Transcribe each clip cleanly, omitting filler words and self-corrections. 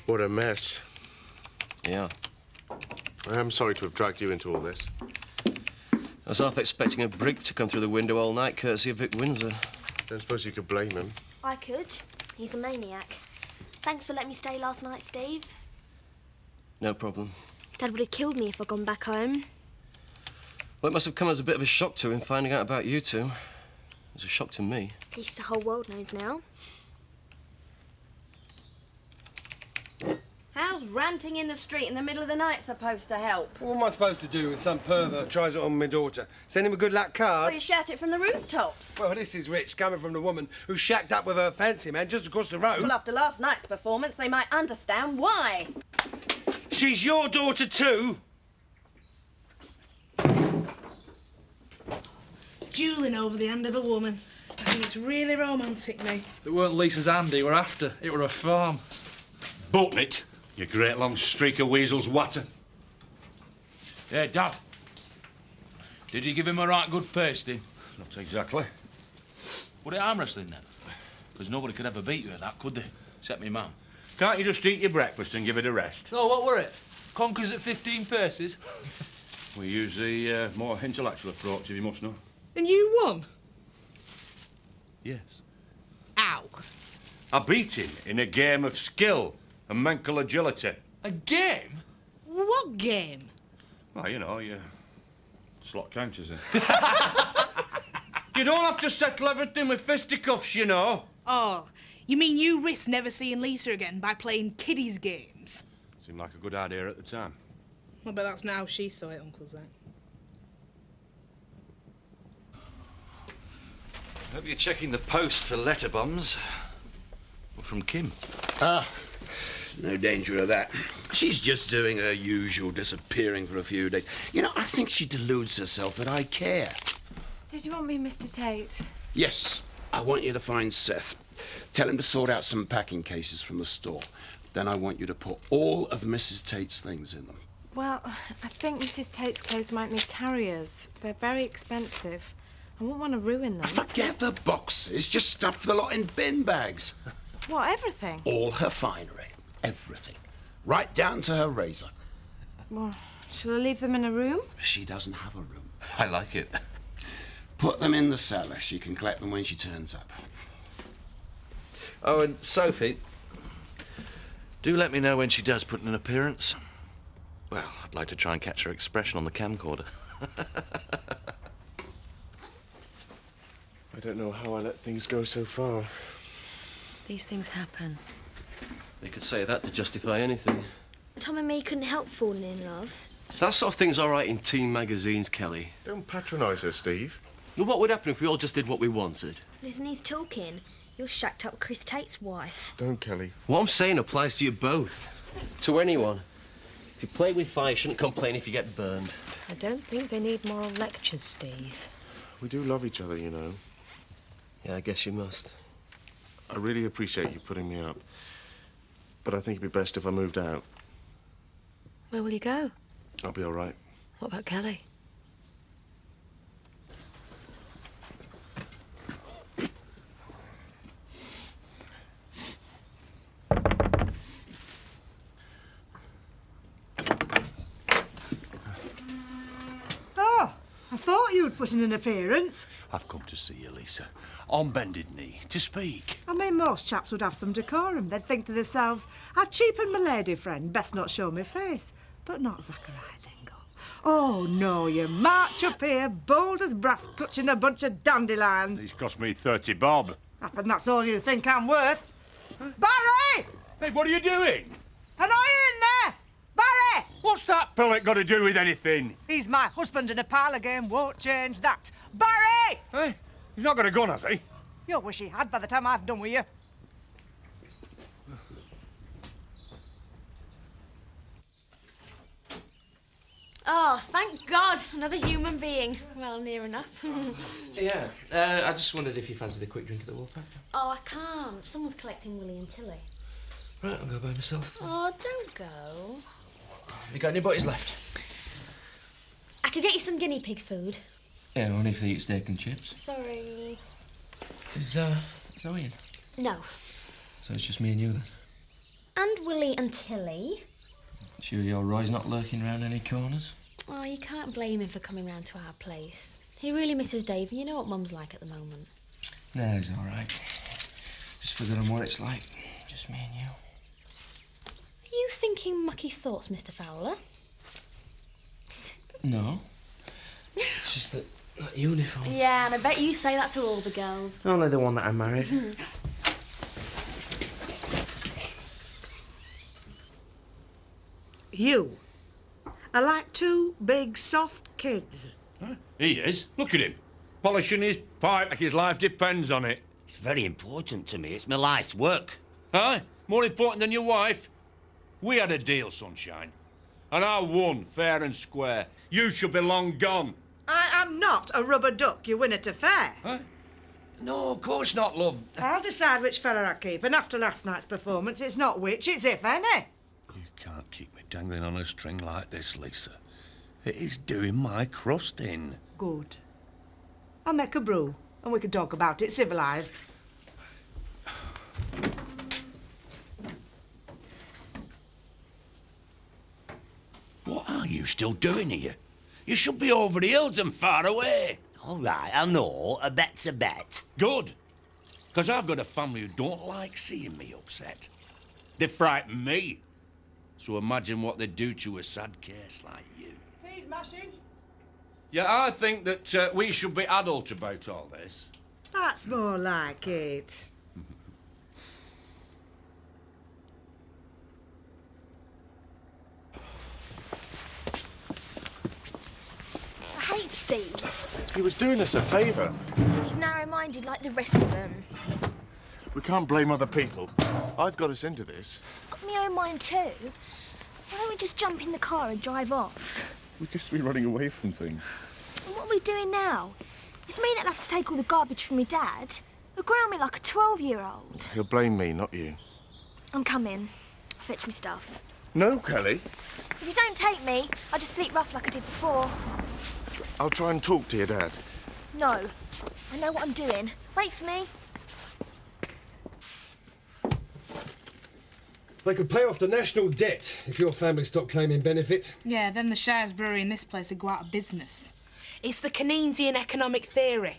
What a mess. Yeah. I am sorry to have dragged you into all this. I was half expecting a brig to come through the window all night, courtesy of Vic Windsor. Don't suppose you could blame him. I could. He's a maniac. Thanks for letting me stay last night, Steve. No problem. Dad would have killed me if I'd gone back home. Well, it must have come as a bit of a shock to him finding out about you two. It was a shock to me. At least the whole world knows now. How's ranting in the street in the middle of the night supposed to help? What am I supposed to do when some pervert tries it on my daughter? Send him a good luck So card? you shout it from the rooftops? Well, this is rich, coming from the woman who shacked up with her fancy man just across the road. Well, after last night's performance, they might understand why. She's your daughter too? Dueling over the hand of a woman. I think it's really romantic, me. It weren't Lisa's hand he were after. It were a farm. Button it, you great long streak of weasel's watter. Hey, Dad. Did you give him a right good pasting? Not exactly. Were it arm wrestling then? Because nobody could ever beat you at that, could they? Except me mum. Can't you just eat your breakfast and give it a rest? Oh, what were it? Conkers at 15 paces? We use the more intellectual approach, if you must know. And you won? Yes. Ow. I beat him in a game of skill and mental agility. A game? What game? Well, you know, you slot counters. You don't have to settle everything with fisticuffs, you know. Oh, you mean you risk never seeing Lisa again by playing kiddies' games? Seemed like a good idea at the time. I bet that's now she saw it, Uncle Zach. Hope you're checking the post for letter bombs. Well, from Kim. Ah, no danger of that. She's just doing her usual, disappearing for a few days. You know, I think she deludes herself that I care. Did you want me, Mr. Tate? Yes, I want you to find Seth. Tell him to sort out some packing cases from the store. Then I want you to put all of Mrs. Tate's things in them. Well, I think Mrs. Tate's clothes might need carriers. They're very expensive. I wouldn't want to ruin them. Forget the boxes. Just stuff the lot in bin bags. What, everything? All her finery. Everything. Right down to her razor. Well, shall I leave them in a room? She doesn't have a room. I like it. Put them in the cellar. She can collect them when she turns up. Oh, and Sophie, do let me know when she does put in an appearance. Well, I'd like to try and catch her expression on the camcorder. I don't know how I let things go so far. These things happen. You could say that to justify anything. Tom and me couldn't help falling in love. That sort of thing's all right in teen magazines, Kelly. Don't patronise her, Steve. Well, what would happen if we all just did what we wanted? Listen, he's talking. You're shacked up with Chris Tate's wife. Don't, Kelly. What I'm saying applies to you both. To anyone. If you play with fire, you shouldn't complain if you get burned. I don't think they need moral lectures, Steve. We do love each other, you know. Yeah, I guess you must. I really appreciate you putting me up. But I think it'd be best if I moved out. Where will you go? I'll be all right. What about Kelly? Oh, I thought you'd put in an appearance. I've come to see you, Lisa. On bended knee, to speak. I mean, most chaps would have some decorum. They'd think to themselves, I've cheapened my lady friend, best not show my face. But not Zachariah Dingle. Oh, no, you march up here, bold as brass, clutching a bunch of dandelions. These cost me 30 bob. Happen that's all you think I'm worth. Barry! Hey, what are you doing? And are you in there? Barry! What's that pellet got to do with anything? He's my husband and a parlour game won't change that. Barry! Hey, he's not got a gun, has he? You'll wish he had by the time I've done with you. Oh, thank God. Another human being. Well, near enough. Yeah, I just wondered if you fancied a quick drink at the Wolfpack. Oh, I can't. Someone's collecting Willie and Tilly. Right, I'll go by myself. Oh, don't go. You got any butties left? I could get you some guinea pig food. Yeah, only if they eat steak and chips. Sorry. Is Zoe in? No. So it's just me and you then? And Willie and Tilly. Sure your Roy's not lurking round any corners? Oh, you can't blame him for coming round to our place. He really misses Dave, and you know what Mum's like at the moment. No, he's all right. Just forgetting what it's like. Just me and you. Are you thinking mucky thoughts, Mr. Fowler? No. It's just that uniform. Yeah, and I bet you say that to all the girls. Only the one that I married. You are like two big, soft kids. He is. Look at him. Polishing his pipe like his life depends on it. It's very important to me. It's my life's work. Aye? More important than your wife? We had a deal, sunshine. And I won, fair and square. You should be long gone. I am not a rubber duck you win at a fair. Huh? No, of course not, love. I'll decide which fella I keep, and after last night's performance, it's not which, it's if any. You can't keep me dangling on a string like this, Lisa. It is doing my crust in. Good. I'll make a brew, and we can talk about it civilised. What are you still doing here? You should be over the hills and far away. All right, I know. A bet's a bet. Good. Because I've got a family who don't like seeing me upset. They frighten me. So imagine what they do to a sad case like you. Tea's mashing. Yeah, I think that we should be adult about all this. That's more like it. I hate Steve. He was doing us a favour. He's narrow-minded like the rest of them. We can't blame other people. I've got us into this. I've got my own mind too. Why don't we just jump in the car and drive off? We'd just be running away from things. And what are we doing now? It's me that'll have to take all the garbage from my dad. He'll ground me like a 12-year-old. He'll blame me, not you. I'm coming. I'll fetch me stuff. No, Kelly. If you don't take me, I'll just sleep rough like I did before. I'll try and talk to your dad. No. I know what I'm doing. Wait for me. They could pay off the national debt if your family stopped claiming benefit. Yeah, then the Shires Brewery in this place would go out of business. It's the Keynesian economic theory.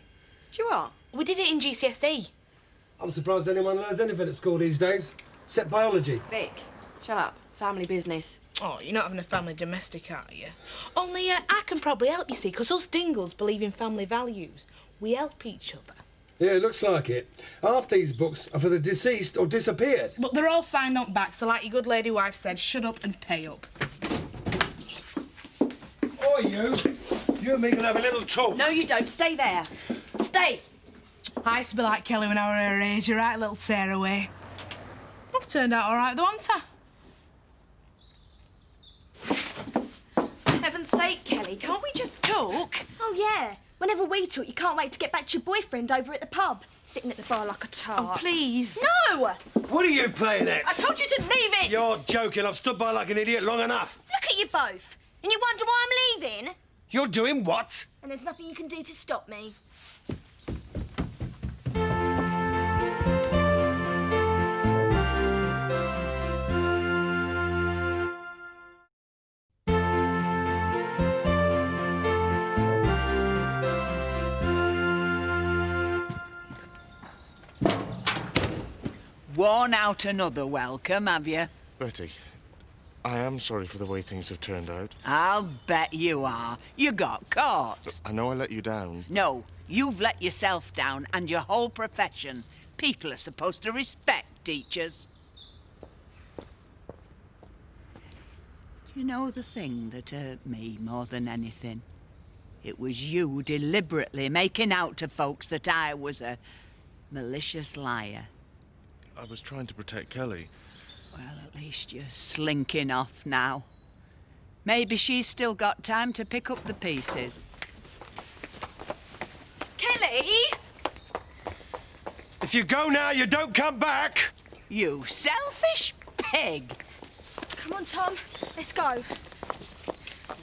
Do you what? We did it in GCSE. I'm surprised anyone learns anything at school these days, except biology. Vic, shut up. Family business. Oh, you're not having a family domestic, are you? Only I can probably help, you see, because us Dingles believe in family values. We help each other. Yeah, it looks like it. Half these books are for the deceased or disappeared. But they're all signed on back, so like your good lady wife said, shut up and pay up. Oh, you and me can have a little talk. No, you don't. Stay there. Stay. I used to be like Kelly when I were her age, you're right, little tearaway. I've turned out all right, though, haven't I? For heaven's sake, Kelly, can't we just talk? Oh, yeah. Whenever we talk, you can't wait to get back to your boyfriend over at the pub, sitting at the bar like a tart. Oh, please. No! What are you playing at? I told you to leave it! You're joking. I've stood by like an idiot long enough. Look at you both. And you wonder why I'm leaving? You're doing what? And there's nothing you can do to stop me. Worn out another welcome, have you? Betty, I am sorry for the way things have turned out. I'll bet you are. You got caught. I know I let you down. No, you've let yourself down and your whole profession. People are supposed to respect teachers. You know the thing that hurt me more than anything? It was you deliberately making out to folks that I was a malicious liar. I was trying to protect Kelly. Well, at least you're slinking off now. Maybe she's still got time to pick up the pieces. Kelly! If you go now, you don't come back. You selfish pig. Come on, Tom. Let's go.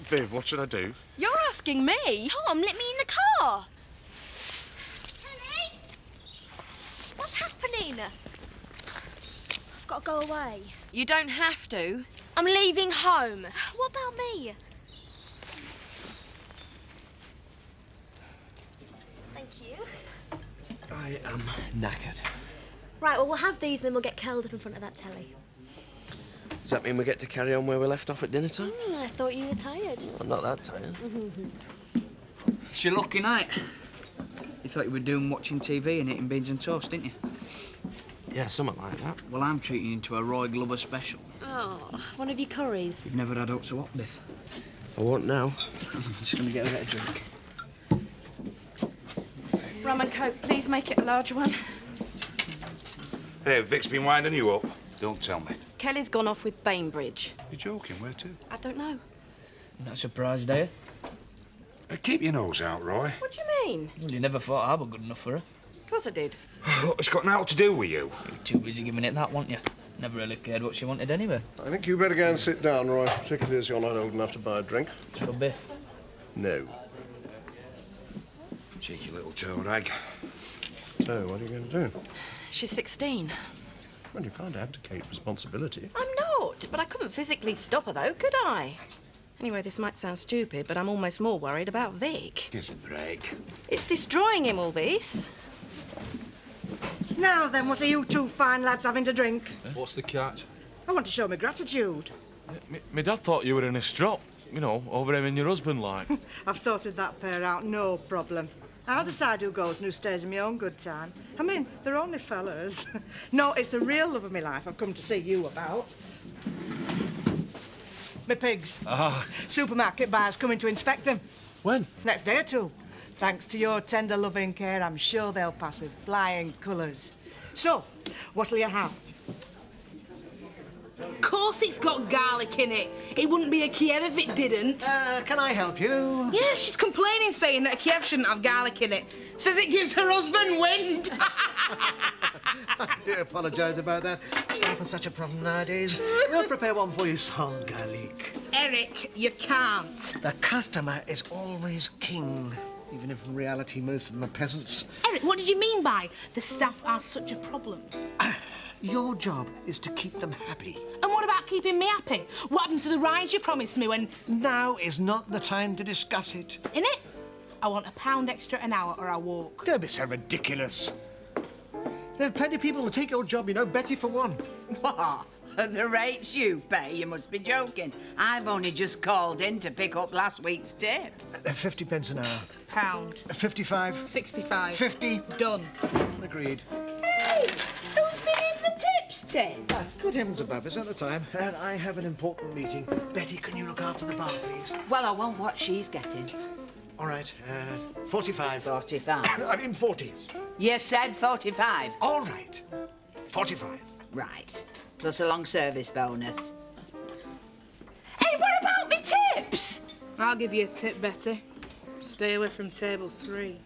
Viv, what should I do? You're asking me? Tom, let me in the car. Kelly? What's happening? I've got to go away. You don't have to. I'm leaving home. What about me? Thank you. I am knackered. Right, well, we'll have these, then we'll get curled up in front of that telly. Does that mean we get to carry on where we left off at dinner time? I thought you were tired. I'm not that tired. It's your lucky night. You thought you were doing watching TV and eating beans and toast, didn't you? Yeah, something like that. Well, I'm treating you to a Roy Glover special. Oh, one of your curries. You've never had oats or what, Biff? I won't now. I'm just going to get a bit of drink. Rum and Coke, please make it a large one. Hey, Vic's been winding you up. Don't tell me. Kelly's gone off with Bainbridge. You're joking, where to? I don't know. You're not surprised, are you? Keep your nose out, Roy. What do you mean? Well, you never thought I was good enough for her. Of course I did. Look, it's got naught to do with you. You were too busy giving it that, weren't you? Never really cared what she wanted anyway. I think you better go and sit down, Roy, particularly as you're not old enough to buy a drink. It's for Biff. No. Cheeky little toad egg. So, what are you going to do? She's 16. Well, you can't abdicate responsibility. I'm not, but I couldn't physically stop her, though, could I? Anyway, this might sound stupid, but I'm almost more worried about Vic. Give us a break. It's destroying him, all this. Now then, what are you two fine lads having to drink? What's the catch? I want to show my gratitude. My dad thought you were in a strop, you know, over him and your husband, like. I've sorted that pair out, no problem. I'll decide who goes and who stays in my own good time. I mean, they're only fellas. No, it's the real love of my life I've come to see you about. My pigs. Ah. Supermarket buyers coming to inspect them. When? Next day or two. Thanks to your tender loving care, I'm sure they'll pass with flying colours. So, what'll you have? Of course it's got garlic in it. It wouldn't be a Kiev if it didn't. Can I help you? Yeah, she's complaining, saying that a Kiev shouldn't have garlic in it. Says it gives her husband wind. I do apologise about that. It's often such a problem nowadays. We'll prepare one for you sans garlic. Eric, you can't. The customer is always king, even if in reality most of them are peasants. Eric, what did you mean by the staff are such a problem? Your job is to keep them happy. And what about keeping me happy? What happened to the rise you promised me when... Now is not the time to discuss it. Innit? I want £1 extra an hour or I walk. Don't be so ridiculous. There are plenty of people who'll take your job, you know, Betty for one. What? At the rates you pay, you must be joking. I've only just called in to pick up last week's tips. 50 pence an hour. £1. 55. 65. 50. Done. Agreed. Hey, who's been in the tips tin? Good heavens above, it's at the time. And I have an important meeting. Betty, can you look after the bar, please? Well, I want what she's getting. All right, 45. 45. I mean 40. You said 45. All right, 45. Right. Plus a long service bonus. Hey, what about me tips? I'll give you a tip, Betty. Stay away from table 3.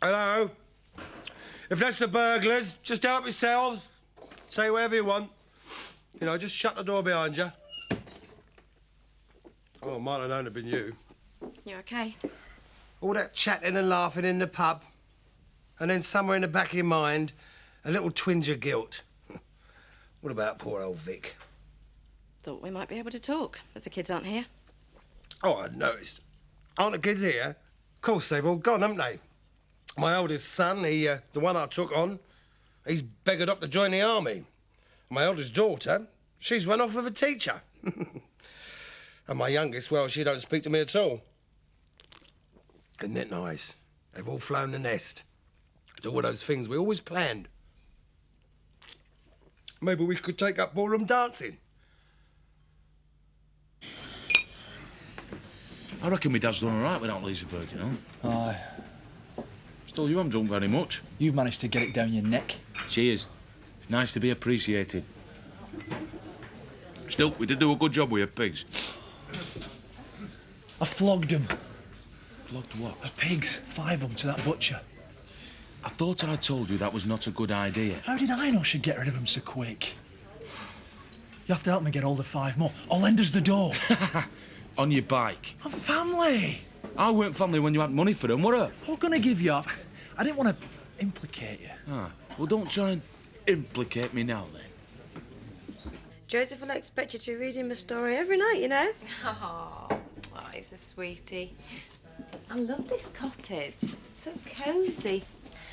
Hello? If that's the burglars, just help yourselves. Say whatever you want. You know, just shut the door behind you. Oh, might have known it'd been you. You okay? All that chatting and laughing in the pub. And then somewhere in the back of your mind, a little twinge of guilt. What about poor old Vic? Thought we might be able to talk, as the kids aren't here. Oh, I noticed. Aren't the kids here? Of course, they've all gone, haven't they? My oldest son, the one I took on, he's beggared off to join the army. My eldest daughter, she's run off with a teacher. And my youngest, well, she don't speak to me at all. Isn't it nice? They've all flown the nest. It's all those things we always planned. Maybe we could take up ballroom dancing. I reckon my dad's done all right without Lisa Bird, you know. Aye. Still, you haven't done very much. You've managed to get it down your neck. Cheers. It's nice to be appreciated. Still, we did do a good job with your pigs. I flogged them. Flogged what? The pigs. 5 of them to that butcher. I thought I told you that was not a good idea. How did I know she'd get rid of them so quick? You have to help me get hold of 5 more. I'll lend us the door. On your bike. I'm family. I weren't family when you had money for them, were I? I'm gonna give you up. I didn't want to implicate you. Ah, well, don't try and implicate me now, then. Joseph will expect you to read him a story every night, you know. Oh, he's a sweetie. I love this cottage. It's so cosy.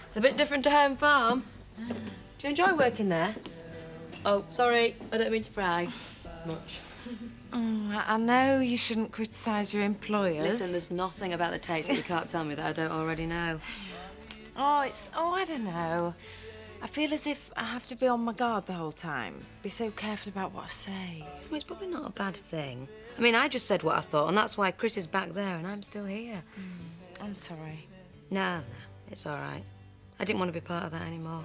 It's a bit different to home farm. Do you enjoy working there? Oh, sorry, I don't mean to pry. Much. I know you shouldn't criticise your employers. Listen, there's nothing about the taste that you can't tell me that I don't already know. I don't know. I feel as if I have to be on my guard the whole time. Be so careful about what I say. Well, it's probably not a bad thing. I mean, I just said what I thought, and that's why Chris is back there and I'm still here. I'm sorry. No, it's all right. I didn't want to be part of that anymore.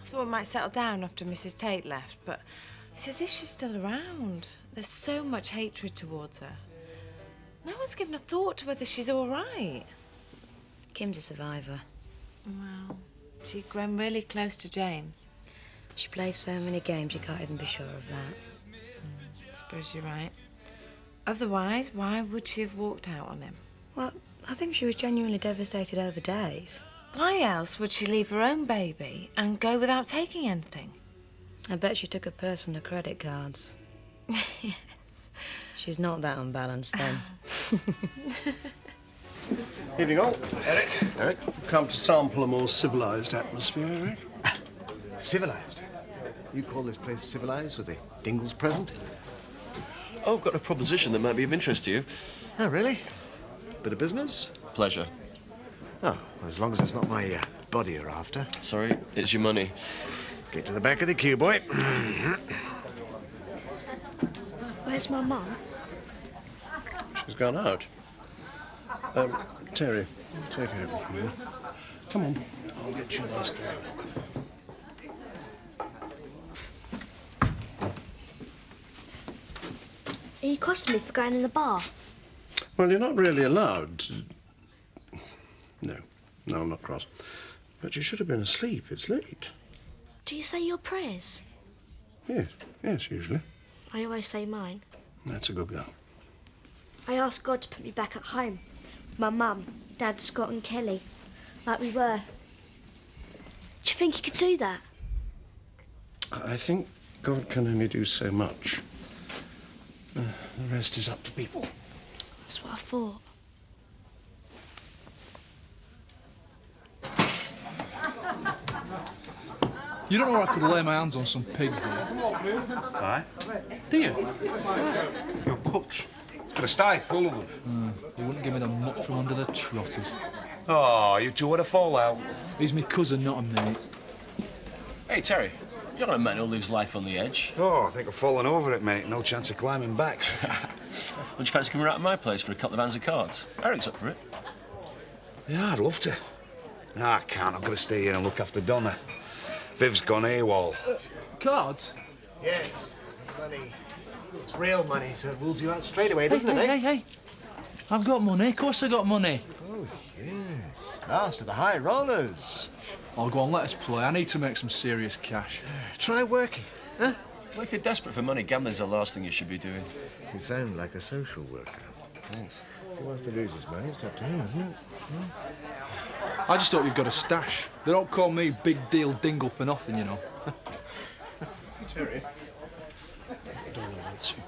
I thought we might settle down after Mrs. Tate left, but it's as if she's still around. There's so much hatred towards her. No one's given a thought to whether she's all right. Kim's a survivor. Well, she'd grown really close to James. She plays so many games, you can't even be sure of that. I suppose you're right. Otherwise, why would she have walked out on him? Well, I think she was genuinely devastated over Dave. Why else would she leave her own baby and go without taking anything? I bet she took her purse and her credit cards. Yes. She's not that unbalanced then. Evening all. Eric? Eric? Come to sample a more civilised atmosphere, Eric? Civilised? You call this place civilised with the Dingles present? Oh, I've got a proposition that might be of interest to you. Oh, really? Bit of business? Pleasure. Oh, well, as long as it's not my body you're after. Sorry, it's your money. Get to the back of the queue, boy. Where's my mum? She's gone out. Terry, take her with me. Come on, I'll get you a nice drink. Are you crossing me for going in the bar? Well, you're not really allowed to... No, I'm not cross. But you should have been asleep. It's late. Do you say your prayers? Yes, usually. I always say mine. That's a good girl. I asked God to put me back at home. My mum, Dad, Scott and Kelly. Like we were. Do you think he could do that? I think God can only do so much. The rest is up to people. That's what I thought. You don't know I could lay my hands on some pigs, do you? Aye. Do you? Your putch. It's got a sty full of them. You wouldn't give me the muck from under the trotters. Oh, you two had a fallout. He's my cousin, not a mate. Hey, Terry, you're not a man who lives life on the edge. Oh, I think I've fallen over it, mate. No chance of climbing back. Would you fancy coming round to my place for a couple of hands of cards? Eric's up for it. Yeah, I'd love to. No, I can't. I've got to stay here and look after Donna. Viv's gone AWOL. Cards? Yes, money. It's real money, so it rules you out straight away, doesn't it, eh? Hey. I've got money. Of course I got money. Oh, yes. Last of the high rollers. Oh, go on, let us play. I need to make some serious cash. Try working, huh? Well, if you're desperate for money, gambling's the last thing you should be doing. You sound like a social worker. Thanks. If he wants to lose his money, it's up to him, isn't it? I just hope you've got a stash. They don't call me Big Deal Dingle for nothing, you know. Terry? I don't know what's you.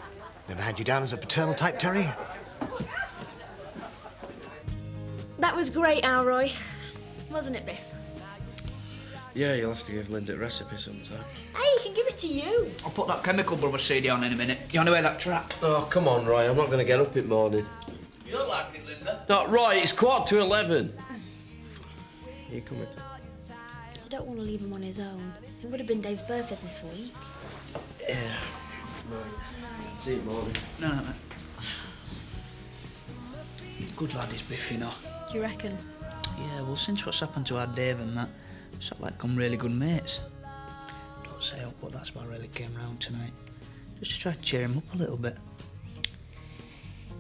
Never had you down as a paternal type, Terry? That was great, Alroy. Wasn't it, Biff? Yeah, you'll have to give Linda a recipe sometime. Hey, he can give it to you. I'll put that Chemical Brothers CD on in a minute. You want to hear that track? Oh, come on, Roy. I'm not going to get up in the morning. You don't like it, Linda? Not right. It's 11:15. You coming? I don't want to leave him on his own. It would have been Dave's birthday this week. Yeah. See you in the morning. No. Good lad is Biff, you know. Do you reckon? Yeah, well, since what's happened to our Dave and that, it's sort of like become really good mates. Don't say up, but that's why I really came round tonight. Just to try to cheer him up a little bit.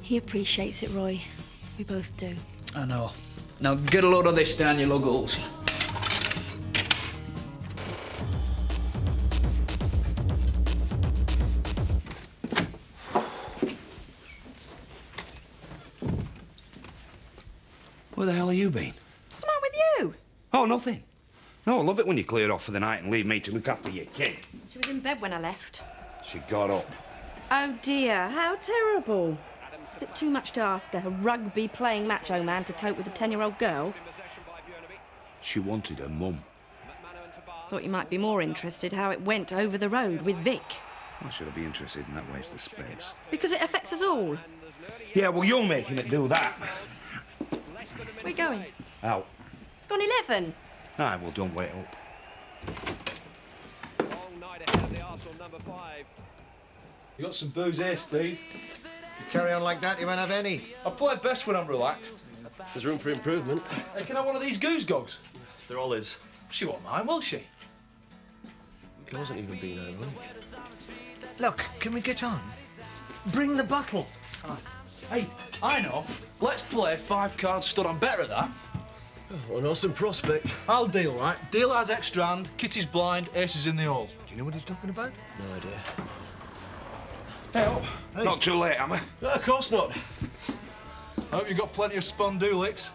He appreciates it, Roy. We both do. I know. Now get a load of this down your luggles. Where the hell have you been? What's the matter with you? Oh, nothing. No, I love it when you clear off for the night and leave me to look after your kid. She was in bed when I left. She got up. Oh dear, how terrible. Is it too much to ask a rugby-playing macho man to cope with a 10-year-old girl? She wanted her mum. Thought you might be more interested how it went over the road with Vic. Why should I be interested in that waste of space? Because it affects us all. Yeah, well, you're making it do that. Where are you going? Out. It's gone 11. Aye, well, don't wait up. You got some booze here, Steve? You carry on like that, you won't have any. I play best when I'm relaxed. There's room for improvement. Hey, can I have one of these goose gogs? They're all his. She won't mind, will she? He wasn't even being ironic. Look, can we get on? Bring the bottle. Hey, I know. Let's play 5 cards stood on better at that. Oh, an awesome prospect. I'll deal, right? Deal has extra hand, Kitty's blind, ace is in the hole. Do you know what he's talking about? No idea. Hey, oh. Hey. Not too late, am I? No, of course not. I hope you've got plenty of Spondu licks.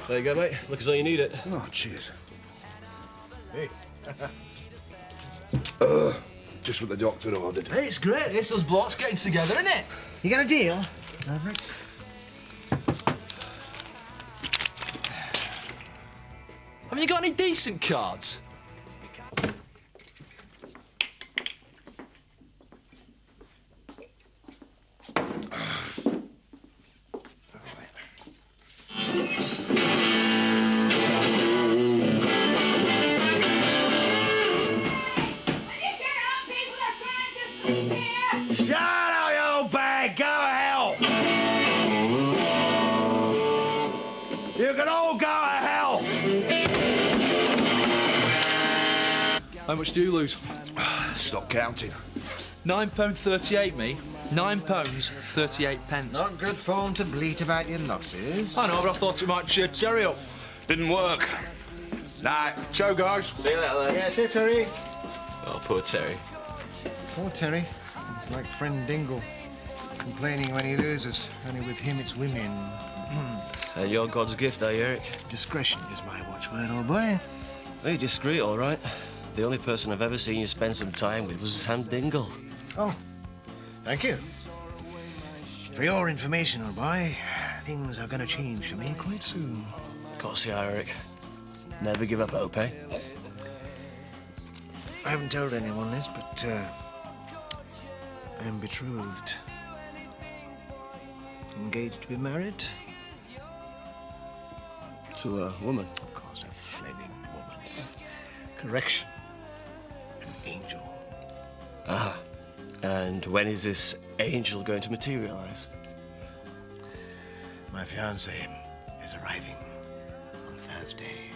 There you go, mate. Look as though you need it. Oh, cheers. Hey. Just what the doctor ordered. Hey, it's great. It's us blokes getting together, isn't it? You got a deal? Maverick? Haven't you got any decent cards? Shut up, you old bag! Go to hell! You can all go to hell! How much do you lose? Stop counting. £9.38, me. £9.38. Not good form to bleat about your losses. I know, but I thought it might cheer Terry up. Didn't work. Night. Ciao, guys. See you later, lads. Yeah, see you, Terry. Oh, poor Terry. Poor Terry. He's like friend Dingle, complaining when he loses. Only with him it's women. You're God's gift, eh, Eric? Discretion is my watchword, old boy. Very discreet, all right. The only person I've ever seen you spend some time with was Sam Dingle. Oh, thank you. For your information, old boy, things are going to change for me quite soon. Of course they are, Eric. Never give up hope, eh? I haven't told anyone this, but I'm betrothed. Engaged to be married. To a woman? Of course, a flaming woman. Correction. An angel. Ah. And when is this angel going to materialize? My fiancée is arriving on Thursday.